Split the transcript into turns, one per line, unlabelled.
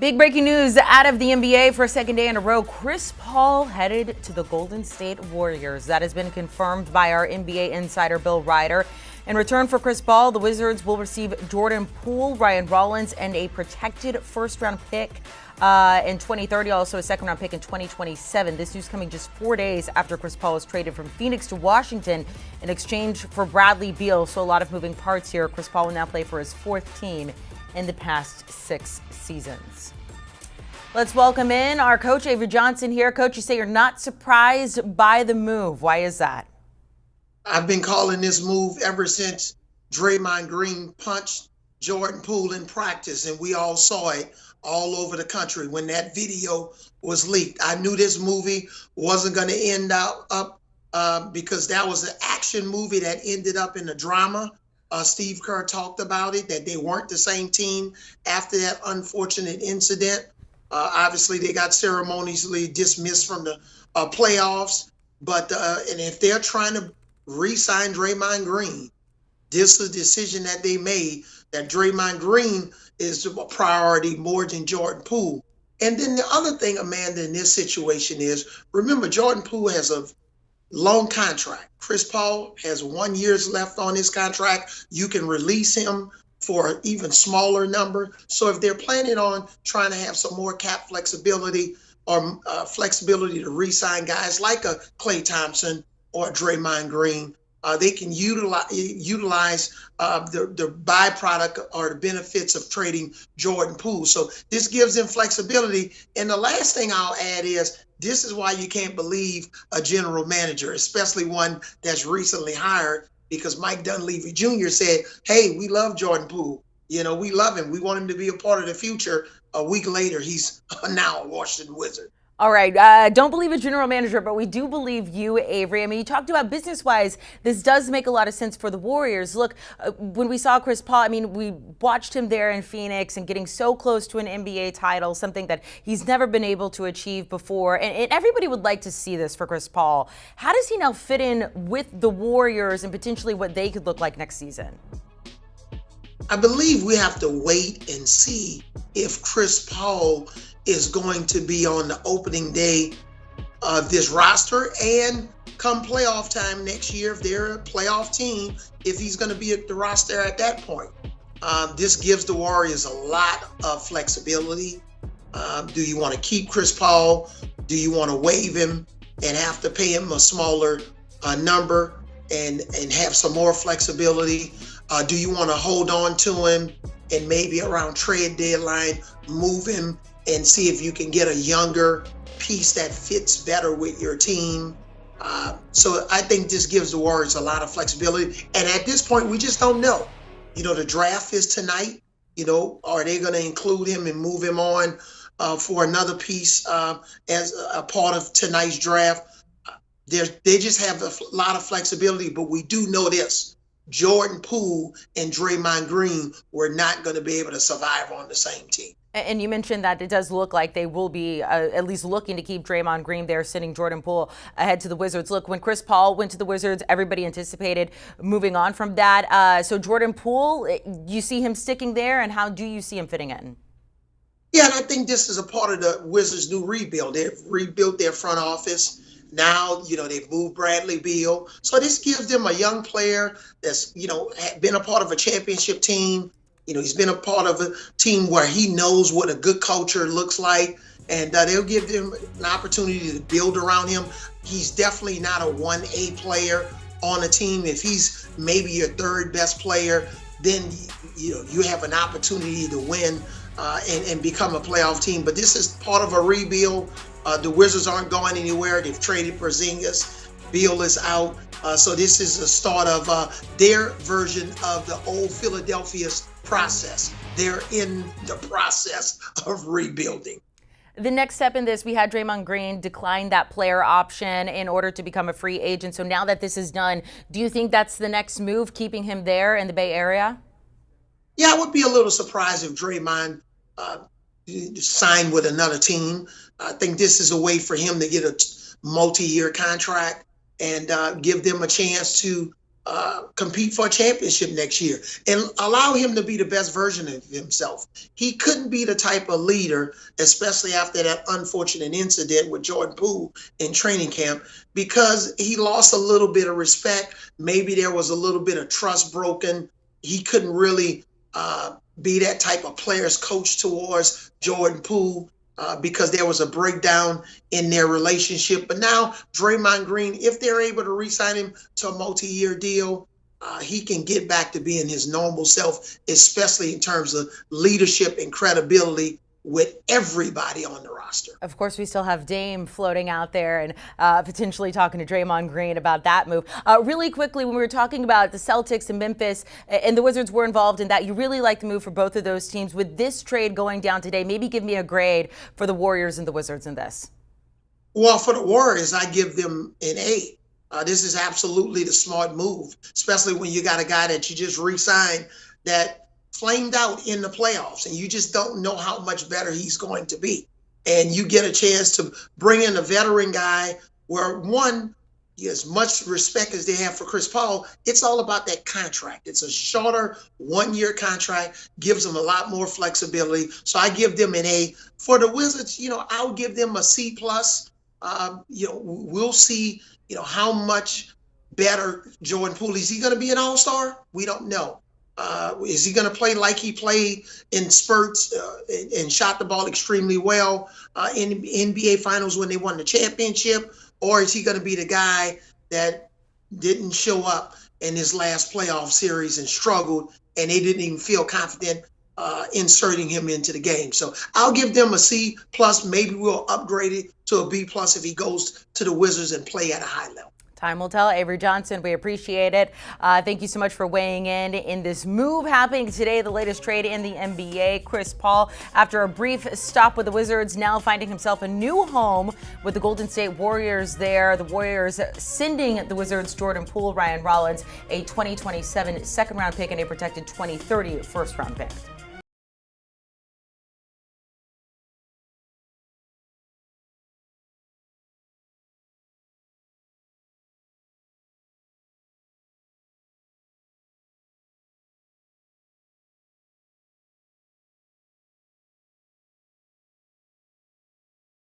Big breaking news out of the NBA for a second day in a row. Chris Paul headed to the Golden State Warriors. That has been confirmed by our NBA insider Bill Ryder. In return for Chris Paul, the Wizards will receive Jordan Poole, Ryan Rollins, and a protected first-round pick in 2030, also a second-round pick in 2027. This news coming just 4 days after Chris Paul was traded from Phoenix to Washington in exchange for Bradley Beal. So a lot of moving parts here. Chris Paul will now play for his fourth team in the past 6 seasons. Let's welcome in our coach, Avery Johnson here. Coach, you say you're not surprised by the move. Why is that?
I've been calling this move ever since Draymond Green punched Jordan Poole in practice, and we all saw it all over the country when that video was leaked. I knew this movie wasn't going to end up because that was an action movie that ended up in a drama. Steve Kerr talked about it, that they weren't the same team after that unfortunate incident. Obviously, they got ceremoniously dismissed from the playoffs. But and if they're trying to re-sign Draymond Green, this is a decision that they made, that Draymond Green is a priority more than Jordan Poole. And then the other thing, Amanda, in this situation is, remember, Jordan Poole has a long contract. Chris Paul has 1 year left on his contract. You can release him for an even smaller number. So if they're planning on trying to have some more cap flexibility or flexibility to re-sign guys like a Klay Thompson or Draymond Green, they can utilize the byproduct or the benefits of trading Jordan Poole. So this gives them flexibility. And the last thing I'll add is, this is why you can't believe a general manager, especially one that's recently hired, because Mike Dunleavy Jr. said, hey, we love Jordan Poole. We love him. We want him to be a part of the future. A week later, he's now a Washington Wizard.
All right. Don't believe a general manager, but we do believe you, Avery. I mean, you talked about business-wise. This does make a lot of sense for the Warriors. Look, when we saw Chris Paul, I mean, we watched him there in Phoenix and getting so close to an NBA title, something that he's never been able to achieve before. And everybody would like to see this for Chris Paul. How does he now fit in with the Warriors and potentially what they could look like next season?
I believe we have to wait and see if Chris Paul is going to be on the opening day of this roster, and come playoff time next year, if they're a playoff team, if he's going to be at the roster at that point. This gives the Warriors a lot of flexibility. Do you want to keep Chris Paul? Do you want to waive him and have to pay him a smaller number and have some more flexibility? Do you want to hold on to him and maybe around trade deadline move him and see if you can get a younger piece that fits better with your team? So I think this gives the Warriors a lot of flexibility. And at this point, we just don't know. The draft is tonight. Are they going to include him and move him on for another piece as a part of tonight's draft? They just have a lot of flexibility, but we do know this. Jordan Poole and Draymond Green were not going to be able to survive on the same team.
And you mentioned that it does look like they will be at least looking to keep Draymond Green there, sending Jordan Poole ahead to the Wizards. Look, when Chris Paul went to the Wizards, everybody anticipated moving on from that. So Jordan Poole, you see him sticking there, and how do you see him fitting in?
Yeah, and I think this is a part of the Wizards' new rebuild. They've rebuilt their front office. Now, they've moved Bradley Beal. So this gives them a young player that's, been a part of a championship team. He's been a part of a team where he knows what a good culture looks like, and they'll give them an opportunity to build around him. He's definitely not a 1A player on a team. If he's maybe your third best player, then you have an opportunity to win and become a playoff team. But this is part of a rebuild. The Wizards aren't going anywhere. They've traded Porzingis. Beal is out. So this is the start of their version of the old Philadelphia's process. They're in the process of rebuilding.
The next step in this, we had Draymond Green decline that player option in order to become a free agent. So now that this is done, do you think that's the next move, keeping him there in the Bay Area?
Yeah, I would be a little surprised if Draymond signed with another team. I think this is a way for him to get a multi-year contract and give them a chance to compete for a championship next year and allow him to be the best version of himself. He couldn't be the type of leader, especially after that unfortunate incident with Jordan Poole in training camp, because he lost a little bit of respect. Maybe there was a little bit of trust broken. He couldn't really be that type of player's coach towards Jordan Poole. Because there was a breakdown in their relationship. But now Draymond Green, if they're able to re-sign him to a multi-year deal, he can get back to being his normal self, especially in terms of leadership and credibility with everybody on the roster.
Of course, we still have Dame floating out there and potentially talking to Draymond Green about that move. Really quickly, when we were talking about the Celtics and Memphis and the Wizards were involved in that, you really like the move for both of those teams. With this trade going down today, maybe give me a grade for the Warriors and the Wizards in this.
Well, for the Warriors, I give them an A. This is absolutely the smart move, especially when you got a guy that you just re-signed that flamed out in the playoffs, and you just don't know how much better he's going to be. And you get a chance to bring in a veteran guy where, one, as much respect as they have for Chris Paul, it's all about that contract. It's a shorter one-year contract, gives them a lot more flexibility. So I give them an A. For the Wizards, I'll give them a C+. We'll see, how much better Jordan Poole. Is he going to be an all-star? We don't know. Is he going to play like he played in spurts and shot the ball extremely well in the NBA Finals when they won the championship? Or is he going to be the guy that didn't show up in his last playoff series and struggled, and they didn't even feel confident inserting him into the game? So I'll give them a C+. Maybe we'll upgrade it to a B+ if he goes to the Wizards and play at a high level.
Time will tell. Avery Johnson, we appreciate it. Thank you so much for weighing in this move happening today, the latest trade in the NBA. Chris Paul, after a brief stop with the Wizards, now finding himself a new home with the Golden State Warriors there. The Warriors sending the Wizards Jordan Poole, Ryan Rollins, a 2027 second-round pick and a protected 2030 first-round pick.